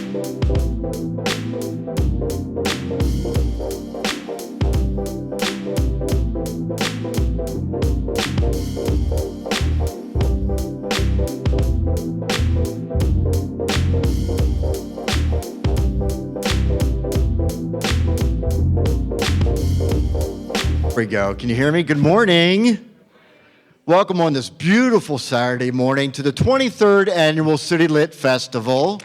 There we go. Can you hear me? Good morning. Welcome on this beautiful Saturday morning to the 23rd Annual City Lit Festival.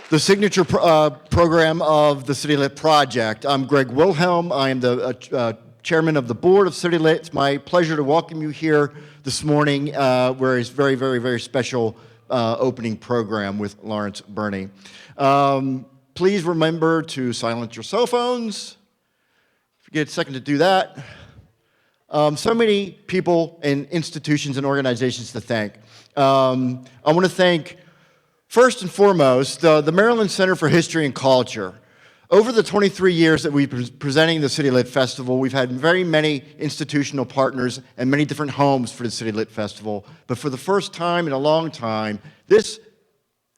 The signature program of the City Lit Project. I'm Greg Wilhelm. I am the chairman of the board of City Lit. It's my pleasure to welcome you here this morning where is very, very, very special opening program with Lawrence Burney. Please remember to silence your cell phones. If you get a second to do that. So many people and institutions and organizations to thank. I want to thank, first and foremost, the Maryland Center for History and Culture. Over the 23 years that we've been presenting the City Lit Festival, we've had very many institutional partners and many different homes for the City Lit Festival. But for the first time in a long time, this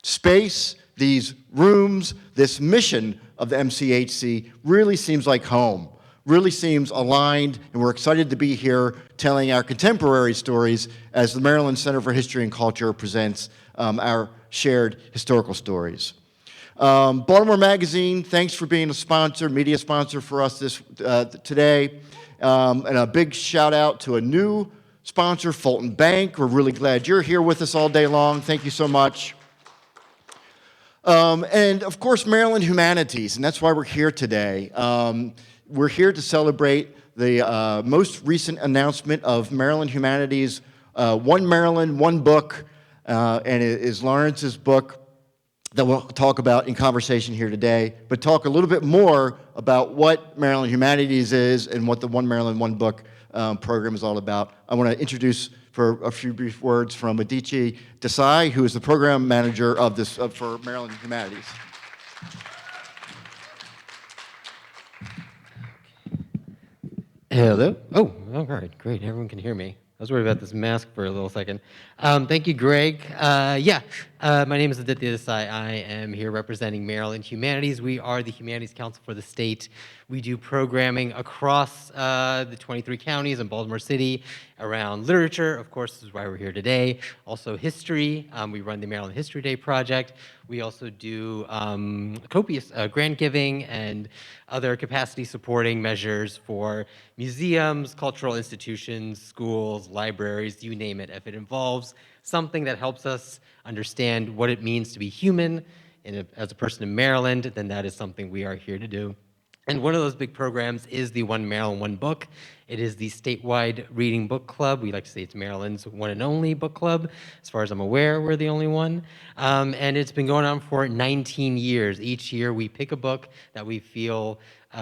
space, these rooms, this mission of the MCHC really seems like home, really seems aligned, and we're excited to be here telling our contemporary stories as the Maryland Center for History and Culture presents our shared historical stories. Baltimore Magazine, thanks for being a sponsor, media sponsor for us today. And a big shout out to a new sponsor, Fulton Bank. We're really glad you're here with us all day long. Thank you so much. And of course, Maryland Humanities, and that's why we're here today. We're here to celebrate the most recent announcement of Maryland Humanities, One Maryland, One Book, and it is Lawrence's book that we'll talk about in conversation here today, but talk a little bit more about what Maryland Humanities is and what the One Maryland, One Book program is all about. I want to introduce for a few brief words from Adichie Desai, who is the program manager of this for Maryland Humanities. Hello. Oh, all right, great. Everyone can hear me. I was worried about this mask for a little second. Thank you, Greg. My name is Aditya Desai. I am here representing Maryland Humanities. We are the Humanities Council for the state. We do programming across the 23 counties and Baltimore City around literature. Of course, this is why we're here today. Also history. We run the Maryland History Day Project. We also do copious grant giving and other capacity supporting measures for museums, cultural institutions, schools, libraries, you name it. If it involves something that helps us understand what it means to be human as a person in Maryland, then that is something we are here to do. And one of those big programs is the One Maryland, One Book. It is the statewide reading book club. We like to say it's Maryland's one and only book club. As far as I'm aware, we're the only one. And it's been going on for 19 years. Each year we pick a book that we feel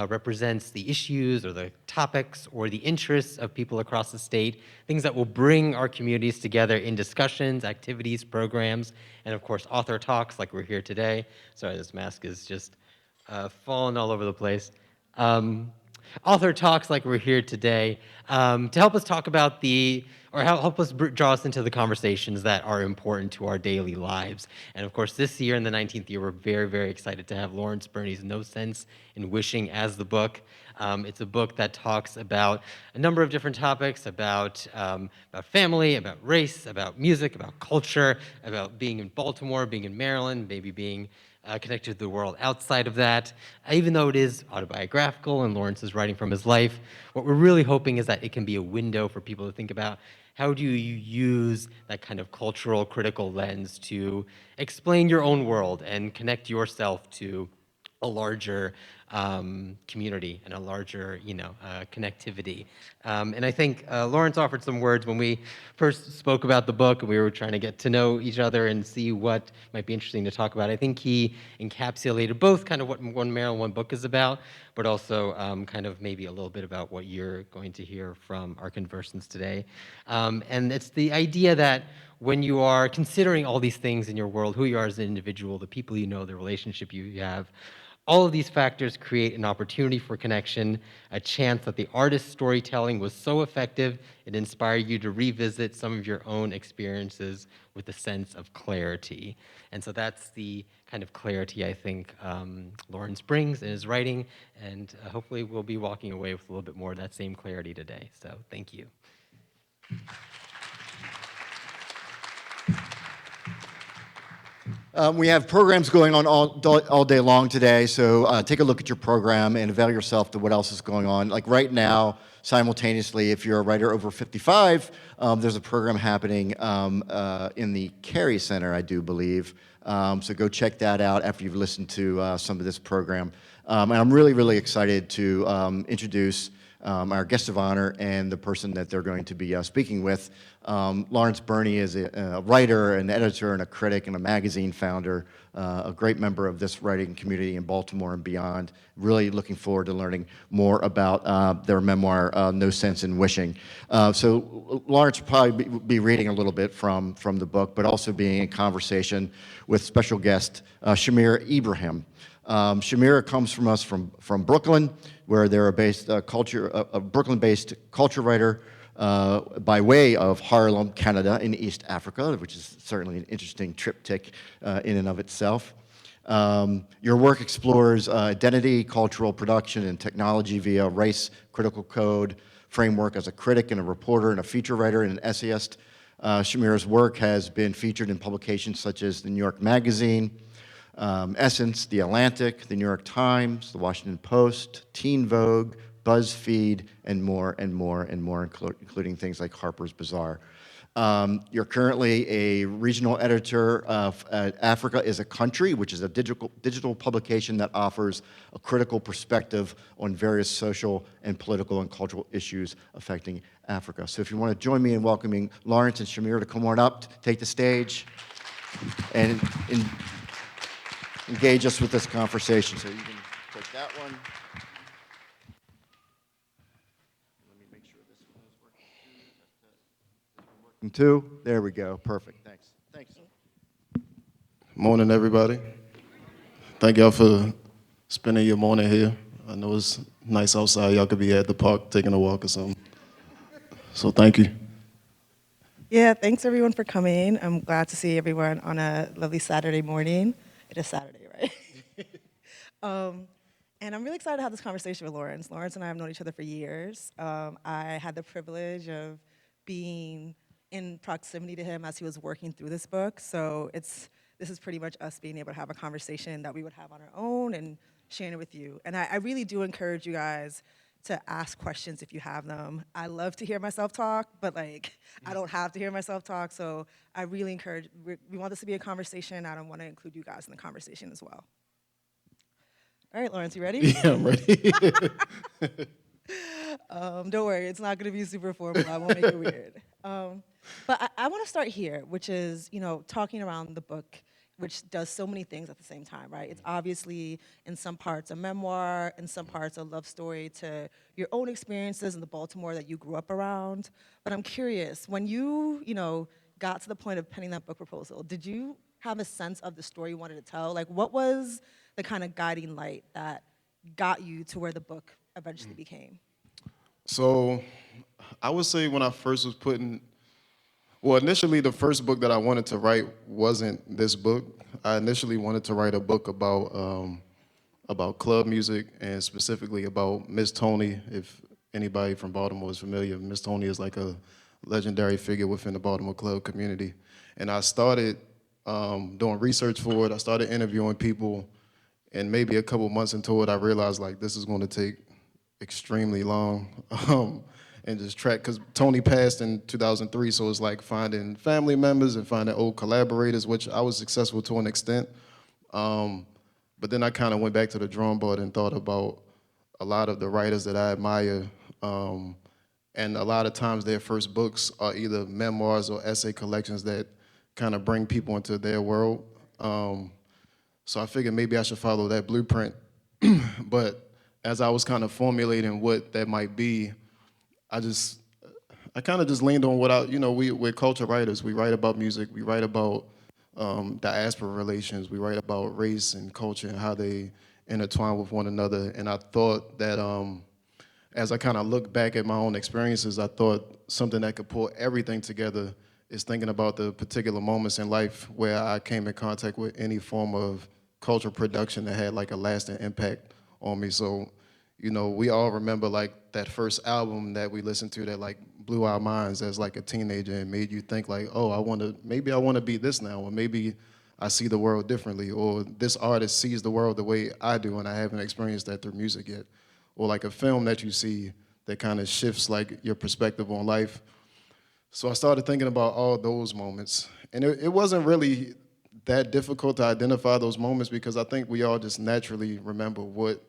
represents the issues or the topics or the interests of people across the state, things that will bring our communities together in discussions, activities, programs, and of course author talks like we're here today. Sorry, this mask is just falling all over the place. Author talks like we're here today to help us talk about help us draw us into the conversations that are important to our daily lives. And of course, this year in the 19th year, we're very, very excited to have Lawrence Burney's No Sense in Wishing as the book. It's a book that talks about a number of different topics, about family, about race, about music, about culture, about being in Baltimore, being in Maryland, maybe being connected to the world outside of that. Even though it is autobiographical and Lawrence is writing from his life, what we're really hoping is that it can be a window for people to think about how do you use that kind of cultural critical lens to explain your own world and connect yourself to a larger community and a larger, connectivity. And I think Lawrence offered some words when we first spoke about the book and we were trying to get to know each other and see what might be interesting to talk about. I think he encapsulated both kind of what One Maryland, One Book is about, but also kind of maybe a little bit about what you're going to hear from our conversants today. And it's the idea that when you are considering all these things in your world, who you are as an individual, the people you know, the relationship you have, All of these factors create an opportunity for connection, a chance that the artist's storytelling was so effective it inspired you to revisit some of your own experiences with a sense of clarity. And so that's the kind of clarity I think Lawrence brings in his writing, and hopefully we'll be walking away with a little bit more of that same clarity today. So thank you. We have programs going on all day long today, so take a look at your program and avail yourself to what else is going on. Like right now, simultaneously, if you're a writer over 55, there's a program happening in the Carey Center, I do believe. So go check that out after you've listened to some of this program. And I'm really, really excited to introduce our guest of honor and the person that they're going to be speaking with. Lawrence Burney is a writer, an editor, and a critic, and a magazine founder, a great member of this writing community in Baltimore and beyond. Really looking forward to learning more about their memoir, No Sense in Wishing. So Lawrence will probably be reading a little bit from the book, but also being in conversation with special guest Shamira Ibrahim. Shamira comes from us from Brooklyn, where they're a Brooklyn-based culture writer by way of Harlem, Canada, in East Africa, which is certainly an interesting triptych in and of itself. Your work explores identity, cultural production, and technology via race critical code framework as a critic and a reporter and a feature writer and an essayist. Shamira's work has been featured in publications such as the New York Magazine, Essence, The Atlantic, The New York Times, The Washington Post, Teen Vogue, BuzzFeed, and more, including things like Harper's Bazaar. You're currently a regional editor of Africa is a Country, which is a digital publication that offers a critical perspective on various social and political and cultural issues affecting Africa. So if you want to join me in welcoming Lawrence and Shamira to come on up, take the stage, and engage us with this conversation. So you can take that one. Let me make sure this one is working too. There we go. Perfect. Thanks. Thanks. Morning, everybody. Thank y'all for spending your morning here. I know it's nice outside. Y'all could be at the park taking a walk or something. So thank you. Yeah, thanks everyone for coming. I'm glad to see everyone on a lovely Saturday morning. It is Saturday, right? And I'm really excited to have this conversation with Lawrence. Lawrence and I have known each other for years. I had the privilege of being in proximity to him as he was working through this book. So this is pretty much us being able to have a conversation that we would have on our own and sharing it with you. And I really do encourage you guys to ask questions if you have them. I love to hear myself talk, but I don't have to hear myself talk. So I really encourage, we want this to be a conversation. I don't want to include you guys in the conversation as well. All right, Lawrence, you ready? Yeah, I'm ready. Don't worry, it's not going to be super formal. I won't make it weird. But I want to start here, which is, talking around the book, which does so many things at the same time, right? It's obviously, in some parts, a memoir, in some parts, a love story to your own experiences in the Baltimore that you grew up around. But I'm curious, when you, got to the point of penning that book proposal, did you have a sense of the story you wanted to tell? Like, what was the kind of guiding light that got you to where the book eventually became? So I would say when I first was initially the first book that I wanted to write wasn't this book. I initially wanted to write a book about club music and specifically about Miss Tony. If anybody from Baltimore is familiar, Miss Tony is like a legendary figure within the Baltimore club community. And I started doing research for it. I started interviewing people, and maybe a couple months into it, I realized this is going to take extremely long. And just track, because Tony passed in 2003, so it's like finding family members and finding old collaborators, which I was successful to an extent. But then I kind of went back to the drawing board and thought about a lot of the writers that I admire. And a lot of times their first books are either memoirs or essay collections that kind of bring people into their world. So I figured maybe I should follow that blueprint. But as I was kind of formulating what that might be, I kind of just leaned on what we're culture writers. We write about music. We write about diaspora relations. We write about race and culture and how they intertwined with one another. And I thought that as I kind of look back at my own experiences, I thought something that could pull everything together is thinking about the particular moments in life where I came in contact with any form of cultural production that had like a lasting impact on me. So, you know, we all remember like that first album that we listened to that like blew our minds as like a teenager and made you think like, oh, maybe I want to be this now, or maybe I see the world differently, or this artist sees the world the way I do and I haven't experienced that through music yet. Or like a film that you see that kind of shifts like your perspective on life. So I started thinking about all those moments. And it wasn't really that difficult to identify those moments because I think we all just naturally remember what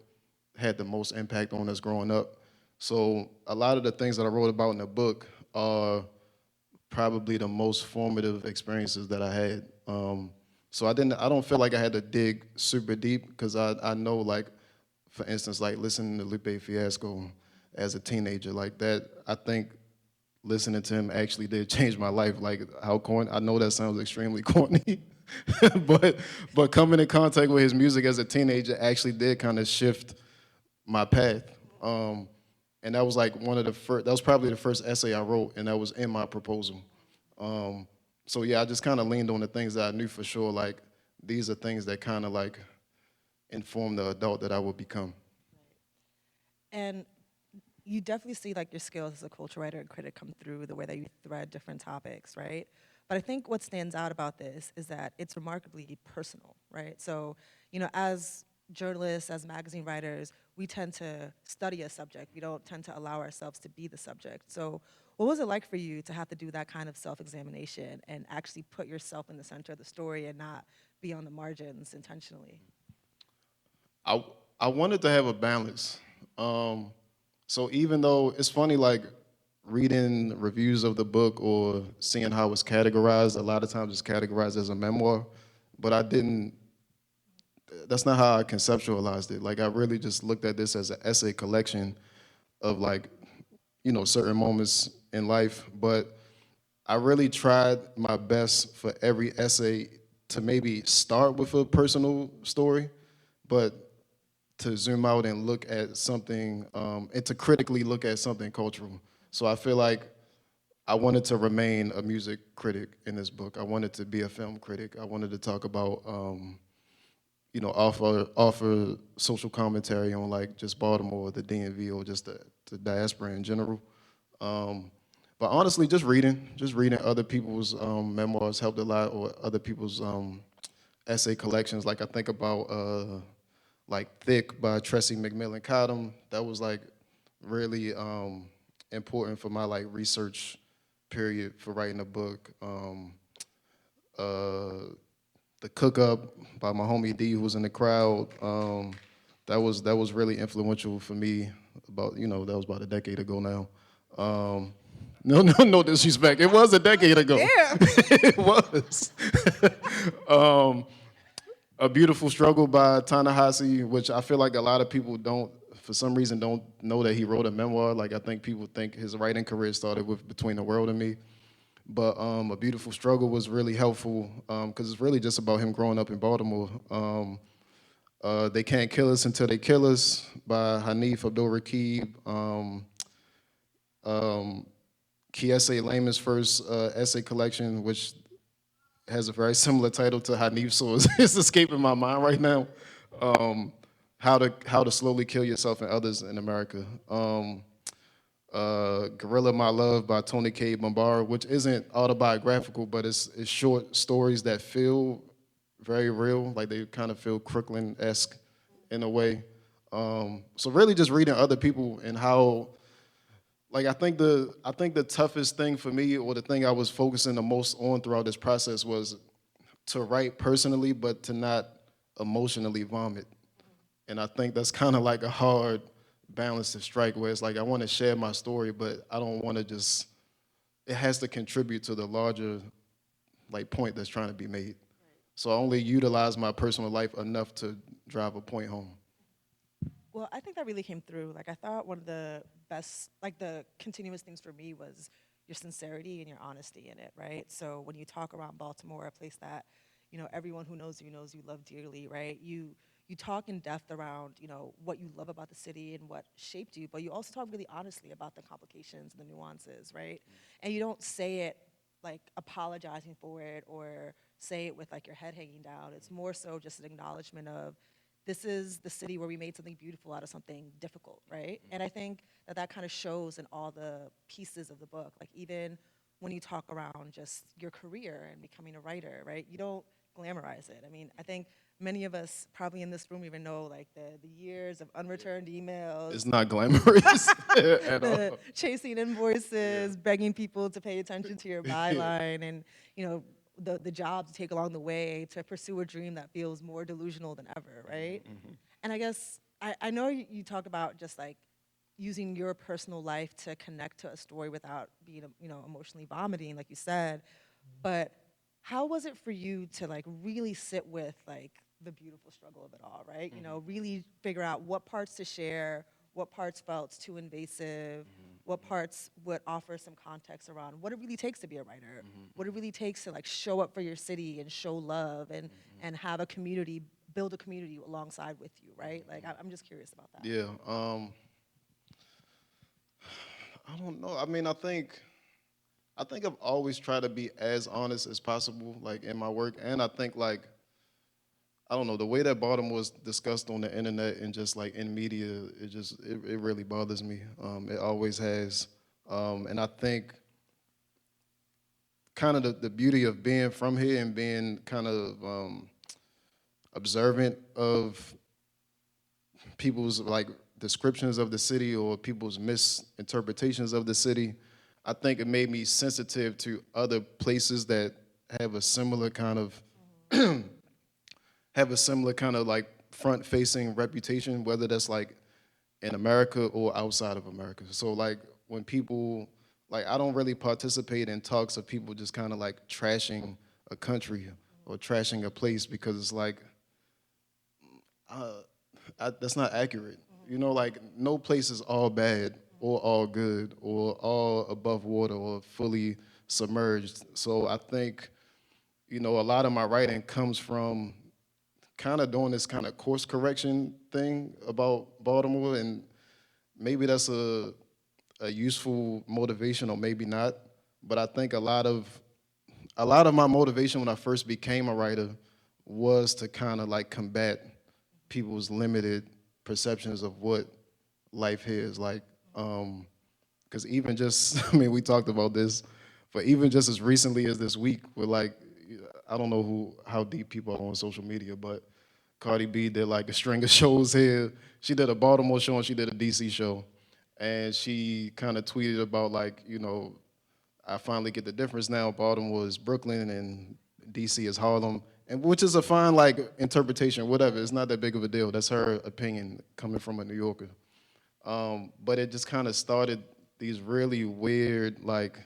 had the most impact on us growing up. So a lot of the things that I wrote about in the book are probably the most formative experiences that I had. So I don't feel like I had to dig super deep because I know like, for instance, like listening to Lupe Fiasco as a teenager, like that, I think listening to him actually did change my life. Like how corny, I know that sounds extremely corny, but coming in contact with his music as a teenager actually did kind of shift my path. And that was like that was probably the first essay I wrote, and that was in my proposal. So yeah, I just kind of leaned on the things that I knew for sure, like these are things that kind of like inform the adult that I will become. And you definitely see like your skills as a culture writer and critic come through the way that you thread different topics, right? But I think what stands out about this is that it's remarkably personal, right? So, you know, as journalists, as magazine writers, we tend to study a subject. We don't tend to allow ourselves to be the subject. So what was it like for you to have to do that kind of self-examination and actually put yourself in the center of the story and not be on the margins intentionally? I I wanted to have a balance. So even though it's funny, like reading reviews of the book or seeing how it's categorized, a lot of times it's categorized as a memoir, but I didn't. That's not how I conceptualized it. Like I really just looked at this as an essay collection of like, you know, certain moments in life. But I really tried my best for every essay to maybe start with a personal story, but to zoom out and look at something, and to critically look at something cultural. So I feel like I wanted to remain a music critic in this book. I wanted to be a film critic. I wanted to talk about, you know, offer social commentary on like just Baltimore, the DMV, or just the diaspora in general. But honestly, just reading other people's memoirs helped a lot, or other people's essay collections. Like I think about like Thick by Tressie McMillan Cottom. That was like really important for my like research period for writing a book. Uh, the Cook Up by my homie D, who was in the crowd. That was really influential for me. That was about a decade ago now. No disrespect. It was a decade ago. Damn. It was. A Beautiful Struggle by Ta-Nehisi, which I feel like a lot of people for some reason, don't know that he wrote a memoir. Like I think people think his writing career started with Between the World and Me. But A Beautiful Struggle was really helpful because it's really just about him growing up in Baltimore. They Can't Kill Us Until They Kill Us by Hanif Abdul-Rakib. Kiese Laymon's first essay collection, which has a very similar title to Hanif, so it's escaping my mind right now. How to Slowly Kill Yourself and Others in America. Gorilla My Love by Tony K. Bambara, which isn't autobiographical, but it's short stories that feel very real, like they kind of feel Crooklyn-esque in a way. So really just reading other people and how, like I think the toughest thing for me, or the thing I was focusing the most on throughout this process, was to write personally, but to not emotionally vomit. And I think that's kind of like a hard balance to strike, where it's like I want to share my story, but I don't want to just, it has to contribute to the larger like point that's trying to be made. So I only utilize my personal life enough to drive a point home. Well, I think that really came through. Like, I thought one of the best, like, the continuous things for me was your sincerity and your honesty in it, right? So when you talk around Baltimore, a place that, you know, everyone who knows you love dearly, right? You you talk in depth around, what you love about the city and what shaped you, but you also talk really honestly about the complications and the nuances, right? And you don't say it like apologizing for it or say it with like your head hanging down. It's more so just an acknowledgement of this is the city where we made something beautiful out of something difficult, right? And I think that that kind of shows in all the pieces of the book. Like even when you talk around just your career and becoming a writer, right? You don't glamorize it. I mean, I think many of us probably in this room even know like the years of unreturned emails, It's not glamorous at the all. chasing invoices, begging people to pay attention to your byline, and the jobs you take along the way to pursue a dream that feels more delusional than ever, right? And I guess I know you talk about just like using your personal life to connect to a story without being emotionally vomiting, like you said, but how was it for you to like really sit with like the beautiful struggle of it all, right? Really figure out what parts to share, what parts felt too invasive, what parts would offer some context around what it really takes to be a writer, what it really takes to like show up for your city and show love and have a community, build a community alongside with you, right? Like I'm just curious about that. Yeah. I don't know. I mean, I think I've always tried to be as honest as possible, like in my work, and I think like I don't know the way that Baltimore was discussed on the internet and just like in media, it really bothers me. It always has, and I think kind of the beauty of being from here and being kind of observant of people's like descriptions of the city or people's misinterpretations of the city, I think it made me sensitive to other places that have a similar kind of like front-facing reputation, whether that's like in America or outside of America. So like when people like I don't really participate in talks of people just kind of like trashing a country or trashing a place because it's like that's not accurate. Like no place is all bad or all good or all above water or fully submerged. So I think, a lot of my writing comes from kind of doing this kind of course correction thing about Baltimore, and maybe that's a useful motivation or maybe not. But I think a lot of my motivation when I first became a writer was to kind of like combat people's limited perceptions of what life here is like. Because even just, I mean, we talked about this, but even just as recently as this week, with like, I don't know how deep people are on social media, but Cardi B did like a string of shows here. She did a Baltimore show and she did a DC show. And she kind of tweeted about like, I finally get the difference now. Baltimore is Brooklyn and DC is Harlem, and which is a fine like interpretation, whatever. It's not that big of a deal. That's her opinion coming from a New Yorker. But it just kind of started these really weird like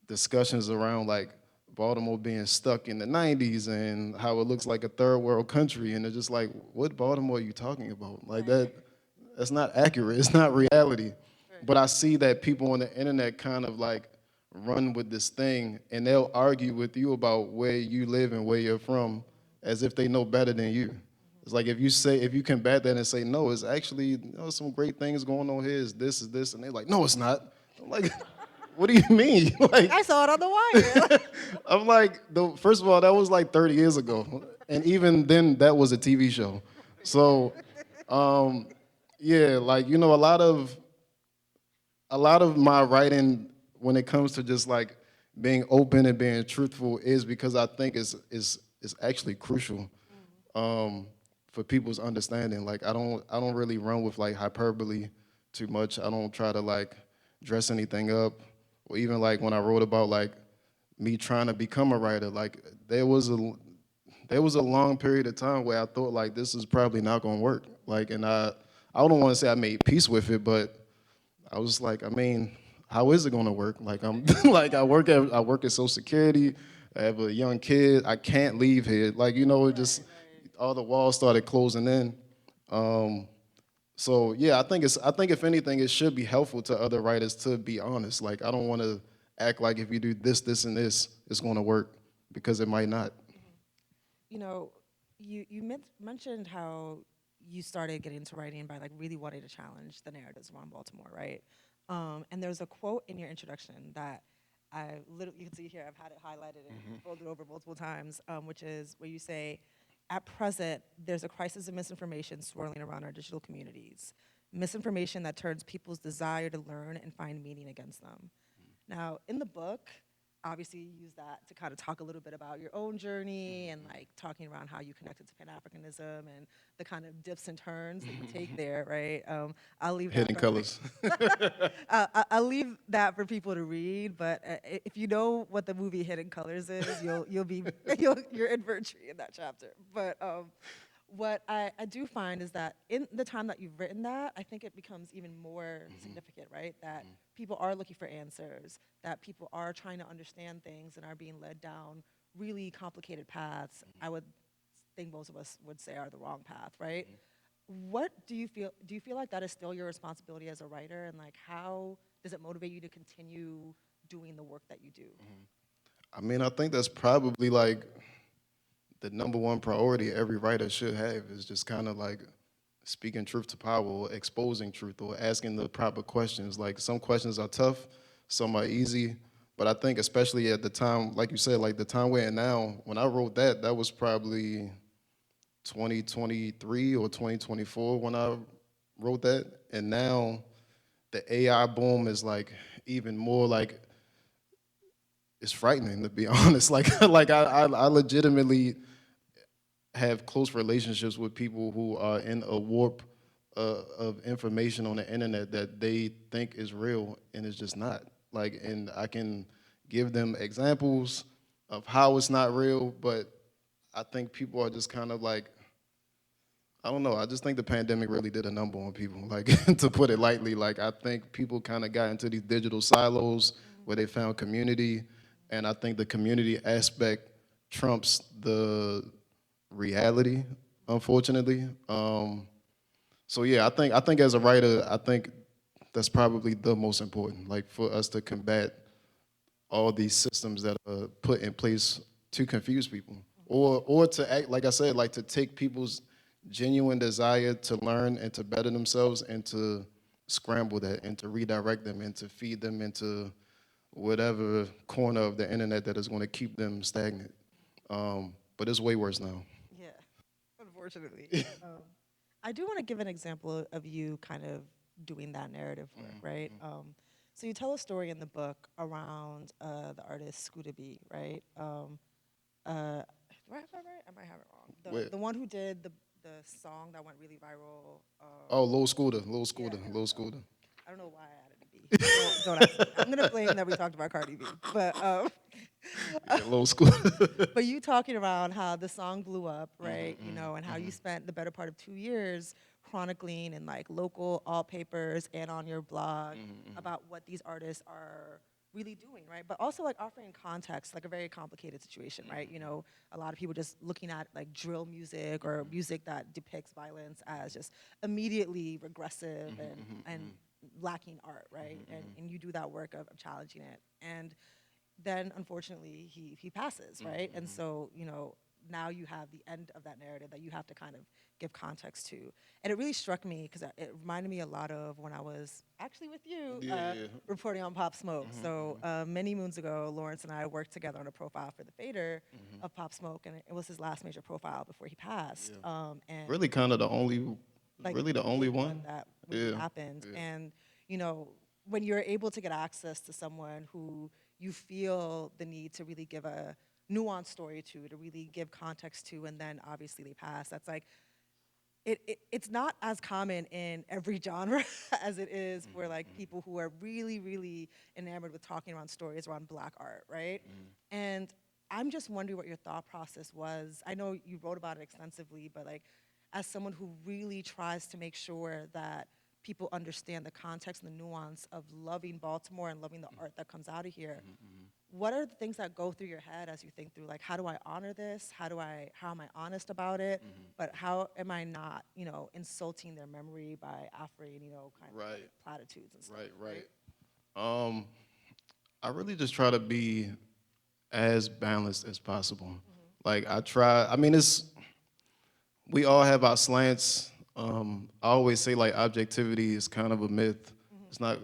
discussions around like Baltimore being stuck in the 90s and how it looks like a third world country. And it's just like, what Baltimore are you talking about? Like that's not accurate. It's not reality. But I see that people on the internet kind of like run with this thing and they'll argue with you about where you live and where you're from as if they know better than you. It's like if you combat that and say, no, it's actually some great things going on here, is this, and they're like, no, it's not. I'm like, what do you mean? Like, I saw it on the wire. I'm like, first of all, that was like 30 years ago. And even then, that was a TV show. So, yeah, like, a lot of my writing when it comes to just like being open and being truthful is because I think is actually crucial for people's understanding. Like, I don't really run with like hyperbole too much. I don't try to like dress anything up. Or even like when I wrote about like me trying to become a writer, like there was a long period of time where I thought like this is probably not gonna work. Like, and I don't want to say I made peace with it, but I was like, I mean, how is it gonna work? Like I'm like I work at Social Security, I have a young kid, I can't leave here. Like, it just all the walls started closing in. So yeah, I think if anything, it should be helpful to other writers to be honest. Like I don't want to act like if you do this, this, and this, it's going to work because it might not. You know, you mentioned how you started getting into writing by like really wanting to challenge the narratives around Baltimore, right? And there's a quote in your introduction that I literally, you can see here, I've had it highlighted and folded over multiple times, which is where you say, at present, there's a crisis of misinformation swirling around our digital communities. Misinformation that turns people's desire to learn and find meaning against them. Now, in the book, obviously you use that to kind of talk a little bit about your own journey and like talking around how you connected to Pan-Africanism and the kind of dips and turns that you take there, right? I'll leave that Hidden for colors. I'll leave that for people to read, but if you know what the movie Hidden Colors is, you'll be you're in virtue in that chapter. But what I do find is that in the time that you've written that, I think it becomes even more significant, right? That people are looking for answers, that people are trying to understand things and are being led down really complicated paths. I would think most of us would say are the wrong path, right? What do you feel? Do you feel like that is still your responsibility as a writer, and like how does it motivate you to continue doing the work that you do? I mean, I think that's probably like the number one priority every writer should have is just kind of like speaking truth to power or exposing truth or asking the proper questions. Like some questions are tough, some are easy, but I think especially at the time, like you said, like the time we're in now, when I wrote that, that was probably 2023 or 2024 when I wrote that. And now the AI boom is like even more like it's frightening to be honest. Like I legitimately have close relationships with people who are in a warp of information on the internet that they think is real and it's just not. Like, and I can give them examples of how it's not real, but I think people are just kind of like, I don't know. I just think the pandemic really did a number on people. Like, to put it lightly, like I think people kind of got into these digital silos where they found community, and I think the community aspect trumps the reality, unfortunately. So yeah, I think as a writer, I think that's probably the most important. Like for us to combat all these systems that are put in place to confuse people, or to act like I said, like to take people's genuine desire to learn and to better themselves and to scramble that and to redirect them and to feed them into whatever corner of the internet that is going to keep them stagnant. But it's way worse now. Yeah, unfortunately. I do want to give an example of you kind of doing that narrative work, right? So you tell a story in the book around the artist Scooter B, right? Do I have that right? I might have it wrong. Wait. The one who did the song that went really viral. Oh, Lil Scooter, Lil Yeah, Scooter, there we Lil go. Scooter. I don't know why I added a B. Don't ask me. I'm gonna blame that we talked about Cardi B, but Yeah, Lil Scooter. but you talking around how the song blew up, right? You know, and how you spent the better part of 2 years chronicling in like local alt papers and on your blog about what these artists are really doing, right? But also like offering context, like a very complicated situation, right? You know, a lot of people just looking at like drill music or music that depicts violence as just immediately regressive and lacking art, right? And you do that work of challenging it. And then unfortunately he passes, right? And so, you know, now you have the end of that narrative that you have to kind of give context to. And it really struck me because it reminded me a lot of when I was actually with you Yeah. reporting on Pop Smoke. So many moons ago, Lawrence and I worked together on a profile for the fader of Pop Smoke, and it was his last major profile before he passed. And Really kind of the only, like really the only big one. that really Yeah. happened. Yeah. And you know, when you're able to get access to someone who you feel the need to really give a nuanced story to really give context to, and then obviously they pass. That's like it's not as common in every genre as it is for like people who are really, really enamored with talking around stories around Black art, right? And I'm just wondering what your thought process was. I know you wrote about it extensively, but like as someone who really tries to make sure that people understand the context and the nuance of loving Baltimore and loving the art that comes out of here, what are the things that go through your head as you think through like how do I honor this? How am I honest about it? But how am I not, you know, insulting their memory by offering, you know, kind of Right. like platitudes and stuff. Right. I really just try to be as balanced as possible. Like I try. I mean, we all have our slants. I always say like objectivity is kind of a myth. It's not,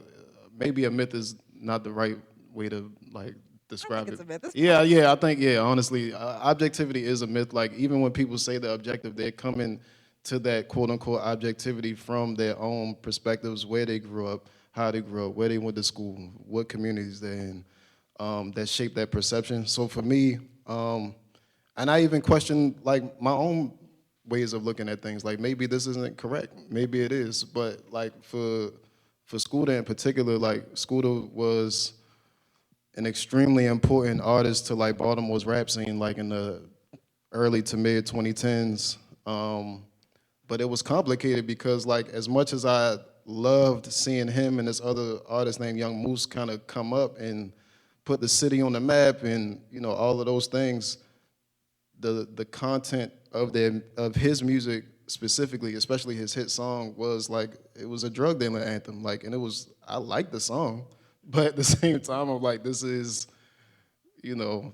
maybe a myth is not the right way to like describe it's it. a myth. It's Yeah, I think, yeah, honestly, objectivity is a myth. Like even when people say they're objective, they're coming to that quote unquote objectivity from their own perspectives, where they grew up, how they grew up, where they went to school, what communities they're in, that shape that perception. So for me, and I even question like my own ways of looking at things. Like maybe this isn't correct, maybe it is, but like for Scooter in particular, like Scooter was an extremely important artist to like Baltimore's rap scene, like in the early to mid 2010s. But it was complicated because like as much as I loved seeing him and this other artist named Young Moose kind of come up and put the city on the map and you know all of those things, the content of his music specifically, especially his hit song, was like it was a drug dealing anthem. Like, and it was I liked the song, but at the same time, I'm like, this is, you know,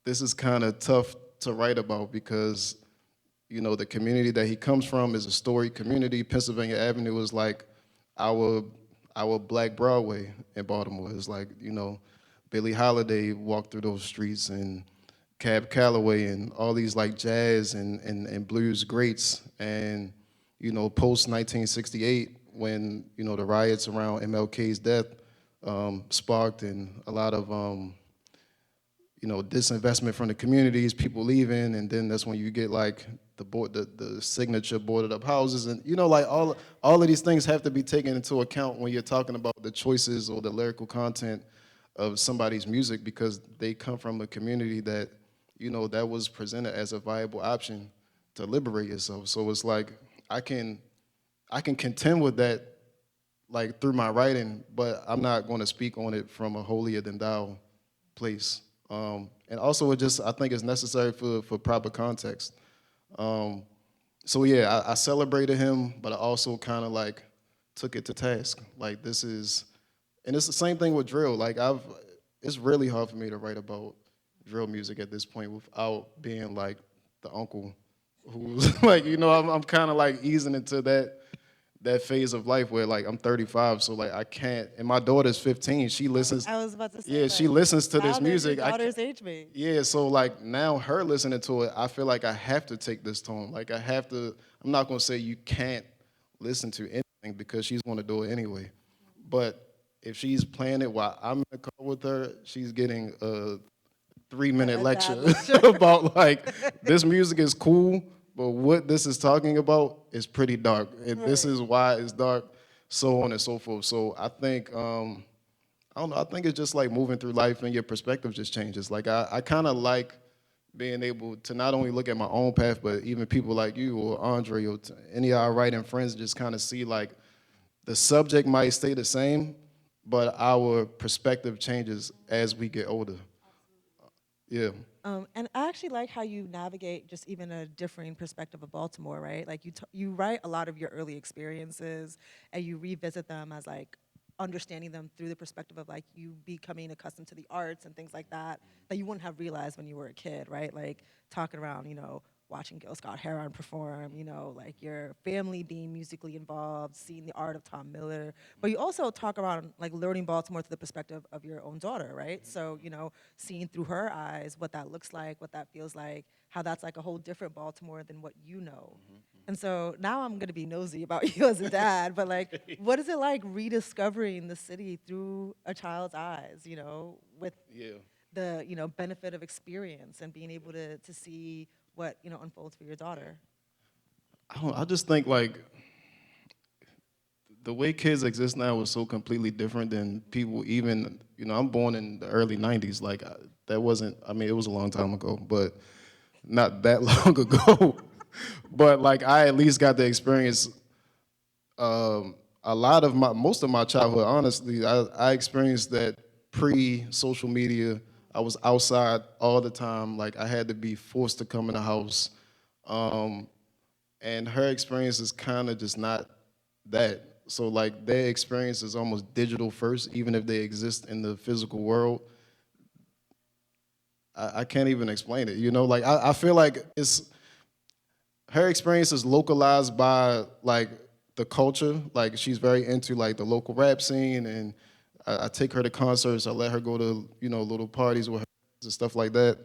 this is kind of tough to write about because, you know, the community that he comes from is a storied community. Pennsylvania Avenue is like our Black Broadway in Baltimore. It's like, you know, Billie Holiday walked through those streets and Cab Calloway and all these like jazz and blues greats. And, you know, post 1968, when, you know, the riots around MLK's death sparked and a lot of, you know, disinvestment from the communities, people leaving, and then that's when you get like the signature boarded up houses, and you know, like all of these things have to be taken into account when you're talking about the choices or the lyrical content of somebody's music because they come from a community that, you know, that was presented as a viable option to liberate yourself. So it's like I can contend with that like through my writing, but I'm not going to speak on it from a holier than thou place. And also, it just I think it's necessary for proper context. So yeah, I celebrated him, but I also kind of like took it to task. Like this is, and it's the same thing with drill. Like it's really hard for me to write about drill music at this point without being like the uncle who's like, you know, I'm kind of like easing into that phase of life where like I'm 35, so like I can't. And my daughter's 15. She listens. I was about to say, Yeah, she like, listens to now this they're your music. daughter's age mate. Yeah, so like now her listening to it, I feel like I have to take this tone. Like I have to. I'm not gonna say you can't listen to anything because she's gonna do it anyway. But if she's playing it while I'm in the car with her, she's getting a 3-minute A lecture dazzle. about like this music is cool, but what this is talking about is pretty dark, and this Right. is why it's dark, so on and so forth. So I think I don't know. I think it's just like moving through life and your perspective just changes. Like I kind of like being able to not only look at my own path, but even people like you or Andre or any of our writing friends just kind of see like the subject might stay the same, but our perspective changes as we get older. Yeah. And I actually like how you navigate just even a differing perspective of Baltimore, right? Like you write a lot of your early experiences and you revisit them as like understanding them through the perspective of like you becoming accustomed to the arts and things like that that you wouldn't have realized when you were a kid, right? Like talking around, you know, watching Gil Scott-Heron perform, you know, like your family being musically involved, seeing the art of Tom Miller. But you also talk about like learning Baltimore through the perspective of your own daughter, right? So, you know, seeing through her eyes what that looks like, what that feels like, how that's like a whole different Baltimore than what you know. And so now I'm gonna be nosy about you as a dad, but like, what is it like rediscovering the city through a child's eyes, you know, with Yeah. the, you know, benefit of experience and being able to see what, you know, unfolds for your daughter? I just think like the way kids exist now is so completely different than people even, you know, I'm born in the early 90s. Like that wasn't, I mean, it was a long time ago, but not that long ago. But like I at least got to experience a lot of most of my childhood, honestly. I experienced that pre-social media. I was outside all the time. Like I had to be forced to come in the house. Um, and her experience is kind of just not that. So like their experience is almost digital first, even if they exist in the physical world. I can't even explain it. You know, like I feel like her experience is localized by like the culture. Like she's very into like the local rap scene, and I take her to concerts. I let her go to little parties with her and stuff like that.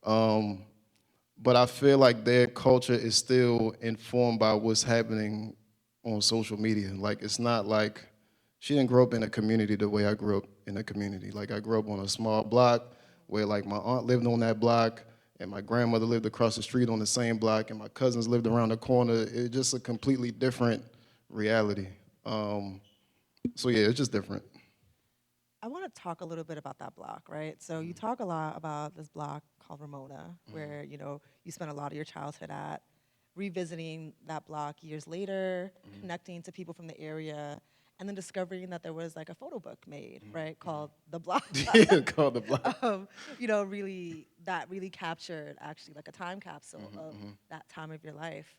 Um, but I feel like their culture is still informed by what's happening on social media. Like it's not like she didn't grow up in a community the way I grew up in a community. Like I grew up on a small block where like my aunt lived on that block and my grandmother lived across the street on the same block and my cousins lived around the corner. It's just a completely different reality. So yeah, it's just different. I want to talk a little bit about that block, right? So you talk a lot about this block called Ramona, where you spent a lot of your childhood at, revisiting that block years later, connecting to people from the area, and then discovering that there was like a photo book made, right, called The Block. Yeah, called the block. Really that really captured actually like a time capsule of that time of your life.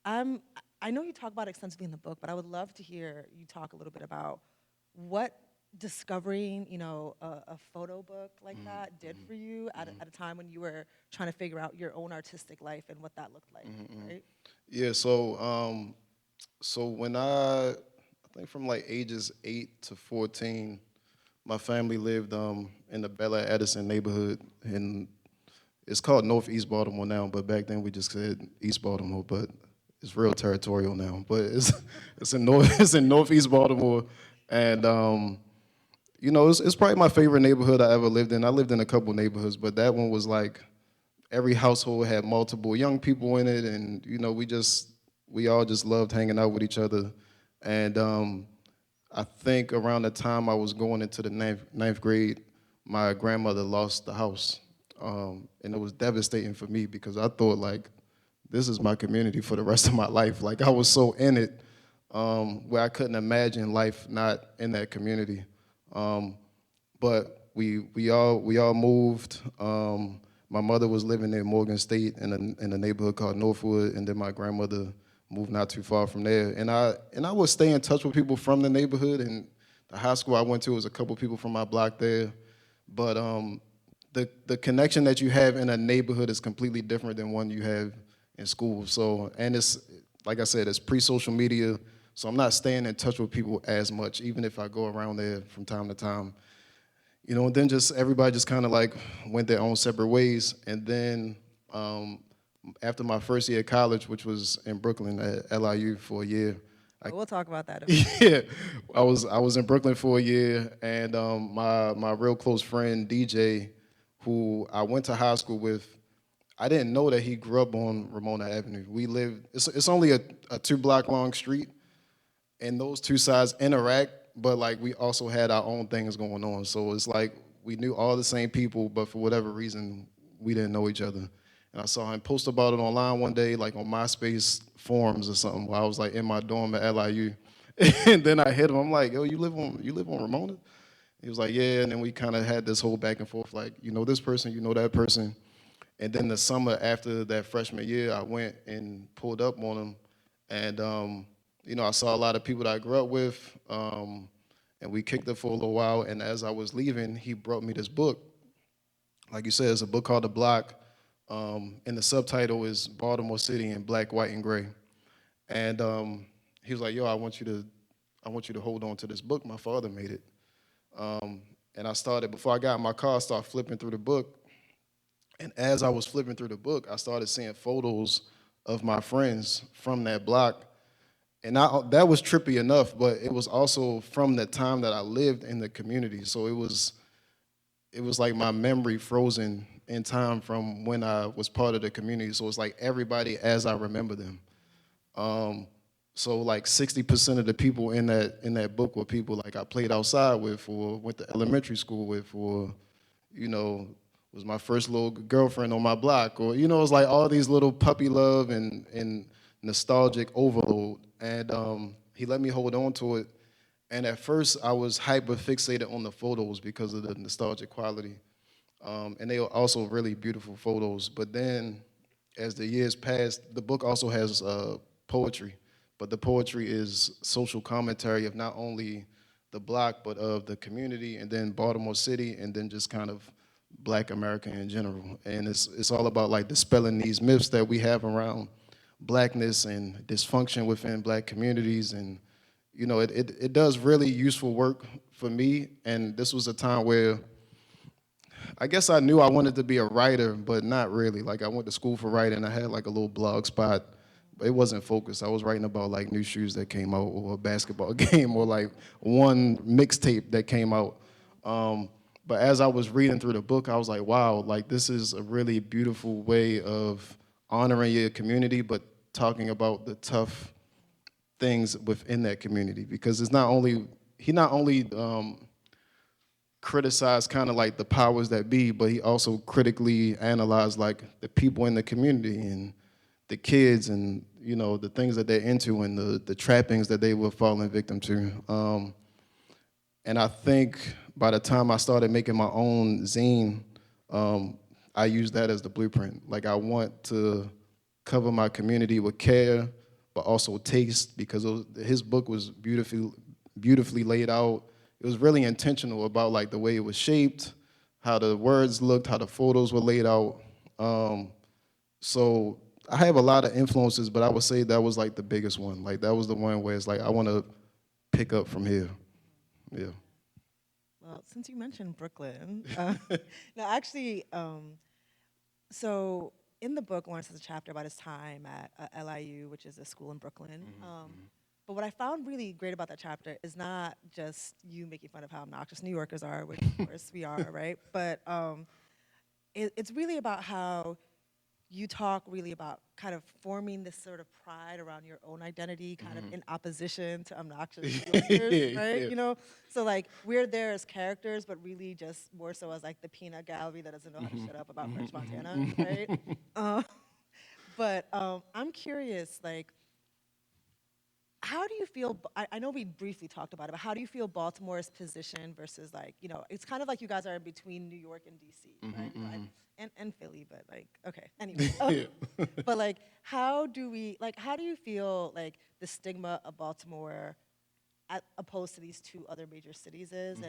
Um, I know you talk about it extensively in the book, but I would love to hear you talk a little bit about what discovering, a photo book like that did for you at a time when you were trying to figure out your own artistic life and what that looked like, right? Yeah, so when I think from like ages 8 to 14, my family lived in the Bel Air Edison neighborhood, and it's called Northeast Baltimore now, but back then we just said East Baltimore, but it's real territorial now. But it's in it's in Northeast Baltimore, and it's probably my favorite neighborhood I ever lived in. I lived in a couple neighborhoods, but that one was like every household had multiple young people in it, and we all just loved hanging out with each other. And I think around the time I was going into the ninth grade, my grandmother lost the house, and it was devastating for me because I thought like this is my community for the rest of my life. Like I was so in it, where I couldn't imagine life not in that community. But we all moved. My mother was living in Morgan State in a neighborhood called Northwood, and then my grandmother moved not too far from there. And I would stay in touch with people from the neighborhood. And the high school I went to was a couple people from my block there. But the connection that you have in a neighborhood is completely different than one you have in school. So, and it's like I said, it's pre-social media. So I'm not staying in touch with people as much, even if I go around there from time to time. And then just everybody just kind of like went their own separate ways. And then after my first year of college, which was in Brooklyn at LIU for a year. We'll talk about that. Yeah, I was in Brooklyn for a year, and my real close friend DJ, who I went to high school with, I didn't know that he grew up on Ramona Avenue. We lived, it's only a 2-block long street, and those two sides interact, but like we also had our own things going on. So it's like we knew all the same people, but for whatever reason, we didn't know each other. And I saw him post about it online one day, like on MySpace forums or something, while I was like in my dorm at LIU. And then I hit him. I'm like, yo, you live on Ramona? He was like, yeah. And then we kind of had this whole back and forth, like, you know this person, you know that person. And then the summer after that freshman year, I went and pulled up on him. And, I saw a lot of people that I grew up with, and we kicked it for a little while. And as I was leaving, he brought me this book. Like you said, it's a book called The Block. And the subtitle is Baltimore City in Black, White, and Gray. And he was like, yo, I want you to hold on to this book. My father made it. And I started, before I got in my car, I started flipping through the book. And as I was flipping through the book, I started seeing photos of my friends from that block. And that was trippy enough, but it was also from the time that I lived in the community. So it was like my memory frozen in time from when I was part of the community. So it's like everybody as I remember them. So like 60% of the people in that book were people like I played outside with or went to elementary school with or, was my first little girlfriend on my block, or it was like all these little puppy love and nostalgic overload. And he let me hold on to it. And at first, I was hyper fixated on the photos because of the nostalgic quality, and they were also really beautiful photos. But then, as the years passed, the book also has poetry, but the poetry is social commentary of not only the block but of the community, and then Baltimore City, and then just kind of Black America in general. And it's all about like dispelling these myths that we have around blackness and dysfunction within black communities. And, you know, it does really useful work for me. And this was a time where I guess I knew I wanted to be a writer, but not really. Like, I went to school for writing. I had like a little blog spot, but it wasn't focused. I was writing about like new shoes that came out, or a basketball game, or like one mixtape that came out. But as I was reading through the book, I was like, wow, like this is a really beautiful way of honoring your community, but talking about the tough things within that community. Because it's not only, he not only criticized kind of like the powers that be, but he also critically analyzed like the people in the community and the kids and, you know, the things that they're into and the trappings that they were falling victim to. And I think by the time I started making my own zine, I used that as the blueprint. Like, I want to cover my community with care, but also taste, because his book was beautifully laid out. It was really intentional about like the way it was shaped, how the words looked, how the photos were laid out. So I have a lot of influences, but I would say that was like the biggest one. Like, that was the one where it's like, I want to pick up from here. Yeah. Well, since you mentioned Brooklyn, no, actually, so in the book, Lawrence has a chapter about his time at LIU, which is a school in Brooklyn. But what I found really great about that chapter is not just you making fun of how obnoxious New Yorkers are, which of course we are, right? But it's really about how you talk really about kind of forming this sort of pride around your own identity, kind of in opposition to obnoxious New Yorkers, right? Yeah. You know, so like we're there as characters, but really just more so as like the peanut gallery that doesn't know how to shut up about French Montana, right? But I'm curious, like, how do you feel, I know we briefly talked about it, but how do you feel Baltimore's position versus like, you know, it's kind of like you guys are in between New York and DC, right? And Philly, but like, okay, anyway. But like, how do you feel like the stigma of Baltimore opposed to these two other major cities is,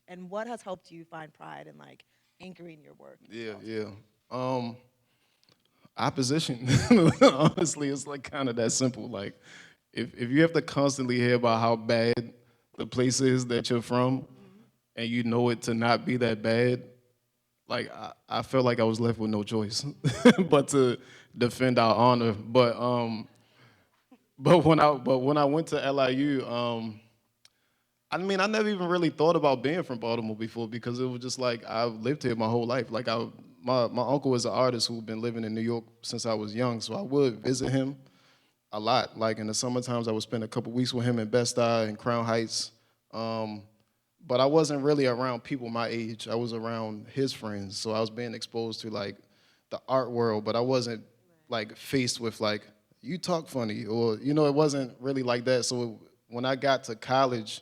and what has helped you find pride in like anchoring your work? Yeah. Opposition. Honestly, it's like kind of that simple. Like, if you have to constantly hear about how bad the place is that you're from, and you know it to not be that bad, like I felt like I was left with no choice but to defend our honor. But when I went to LIU, I mean, I never even really thought about being from Baltimore before, because it was just like I've lived here my whole life. Like, my uncle is an artist who's been living in New York since I was young, so I would visit him a lot. Like, in the summer times, I would spend a couple weeks with him in Bed-Stuy and Crown Heights. But I wasn't really around people my age. I was around his friends, so I was being exposed to like the art world, but I wasn't like faced with like, you talk funny, or, you know, it wasn't really like that. So when I got to college,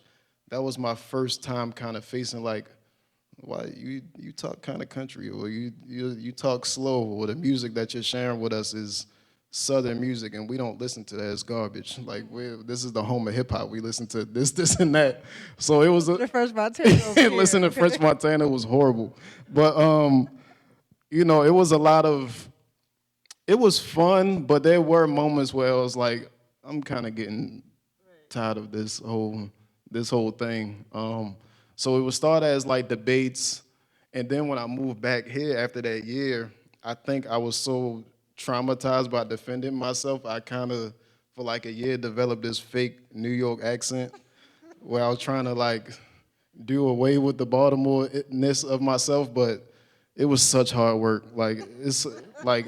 that was my first time kind of facing like, why you talk kind of country, or you talk slow, or the music that you're sharing with us is Southern music, and we don't listen to that. It's garbage. Like, this is the home of hip hop. We listen to this, and that. So it was The French Montana. listen to French Montana was horrible, but you know, it was a lot of. It was fun, but there were moments where I was like, I'm kind of getting tired of this whole thing. So it would start as like debates, and then when I moved back here after that year, I think I was so traumatized by defending myself, I kind of, for like a year, developed this fake New York accent where I was trying to like do away with the Baltimore-ness of myself, but it was such hard work. Like, it's like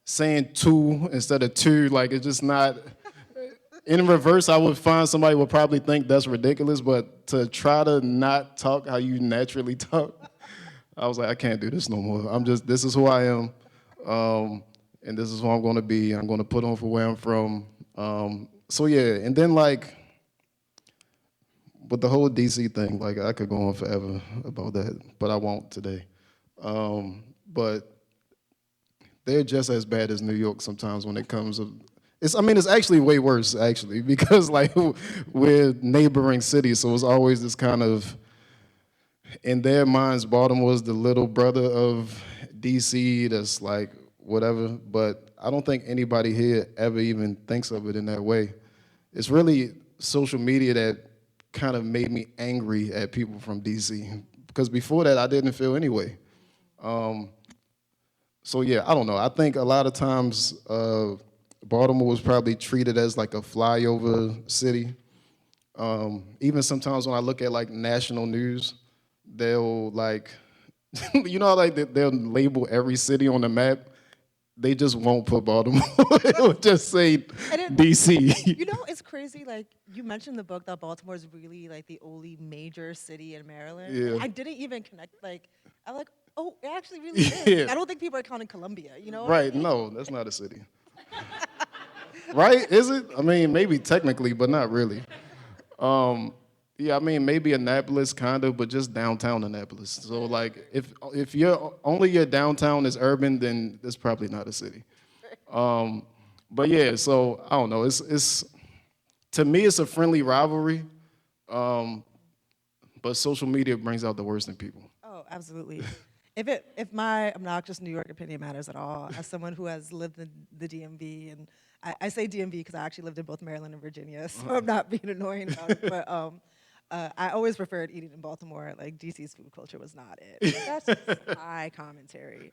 saying two instead of two, like, it's just not. In reverse, I would find somebody would probably think that's ridiculous, but to try to not talk how you naturally talk, I was like, I can't do this no more. This is who I am. And this is who I'm going to be. I'm going to put on for where I'm from. So yeah, and then like, with the whole DC thing, like, I could go on forever about that, but I won't today. But they're just as bad as New York sometimes when it comes to, it's actually way worse, actually, because like we're neighboring cities, so it's always this kind of, in their minds, Baltimore is the little brother of DC that's like whatever, but I don't think anybody here ever even thinks of it in that way. It's really social media that kind of made me angry at people from DC, because before that I didn't feel anyway. So yeah, I don't know. I think a lot of times Baltimore was probably treated as like a flyover city. Even sometimes when I look at like national news, they'll like, you know, how, like they'll label every city on the map. They just won't put Baltimore. It would just say DC. You know, it's crazy. Like you mentioned the book that Baltimore is really like the only major city in Maryland. Yeah. I didn't even connect. Like I'm like, oh, it actually really is. Yeah. Like, I don't think people are counting Columbia. You know? Right? No, that's not a city. Right? Is it? I mean, maybe technically, but not really. Yeah, I mean, maybe Annapolis, kind of, but just downtown Annapolis. So, like, if your downtown is urban, then it's probably not a city. But yeah, so I don't know. It's to me, it's a friendly rivalry, but social media brings out the worst in people. Oh, absolutely. If my obnoxious New York opinion matters at all, as someone who has lived in the DMV, and I say DMV because I actually lived in both Maryland and Virginia, so I'm not being annoying about it. But I always preferred eating in Baltimore. Like DC's food culture was not it. But that's just my commentary.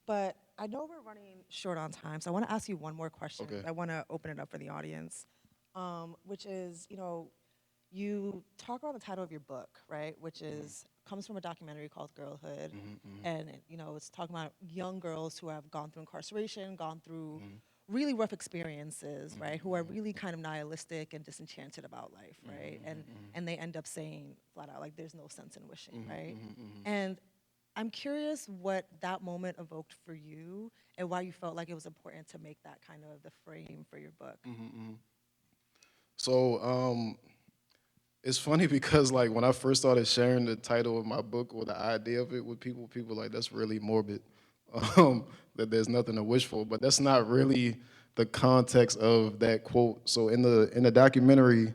But I know we're running short on time, so I want to ask you one more question. Okay. I want to open it up for the audience, which is, you talk about the title of your book, right? Which is comes from a documentary called Girlhood, and it's talking about young girls who have gone through incarceration, gone through really rough experiences, right? Who are really kind of nihilistic and disenchanted about life, right? And they end up saying flat out like, "There's no sense in wishing," right? And I'm curious what that moment evoked for you, and why you felt like it was important to make that kind of the frame for your book. So it's funny because like when I first started sharing the title of my book or the idea of it with people like, that's really morbid, that there's nothing to wish for. But that's not really the context of that quote. So in the documentary,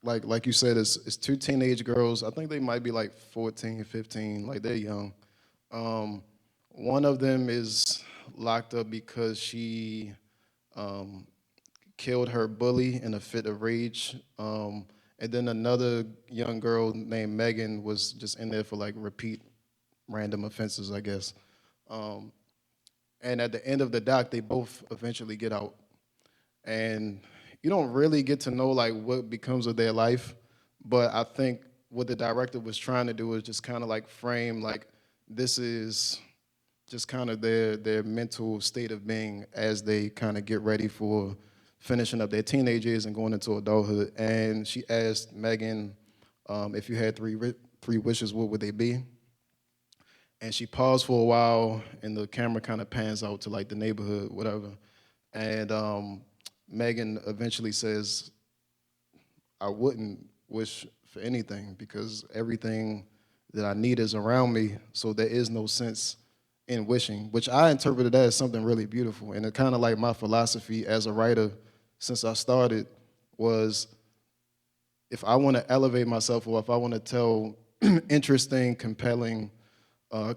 like you said, it's two teenage girls. I think they might be like 14, 15, like they're young. One of them is locked up because she killed her bully in a fit of rage. And then another young girl named Megan was just in there for like repeat random offenses, I guess. And at the end of the doc, they both eventually get out. And you don't really get to know like what becomes of their life, but I think what the director was trying to do is just kind of like frame like this is just kind of their mental state of being as they kind of get ready for finishing up their teenage years and going into adulthood. And she asked Megan, if you had three wishes, what would they be? And she paused for a while, and the camera kind of pans out to like the neighborhood, whatever. And Megan eventually says, I wouldn't wish for anything because everything that I need is around me, so there is no sense in wishing, which I interpreted as something really beautiful. And it kind of like my philosophy as a writer since I started was, if I want to elevate myself or if I want to tell interesting, compelling,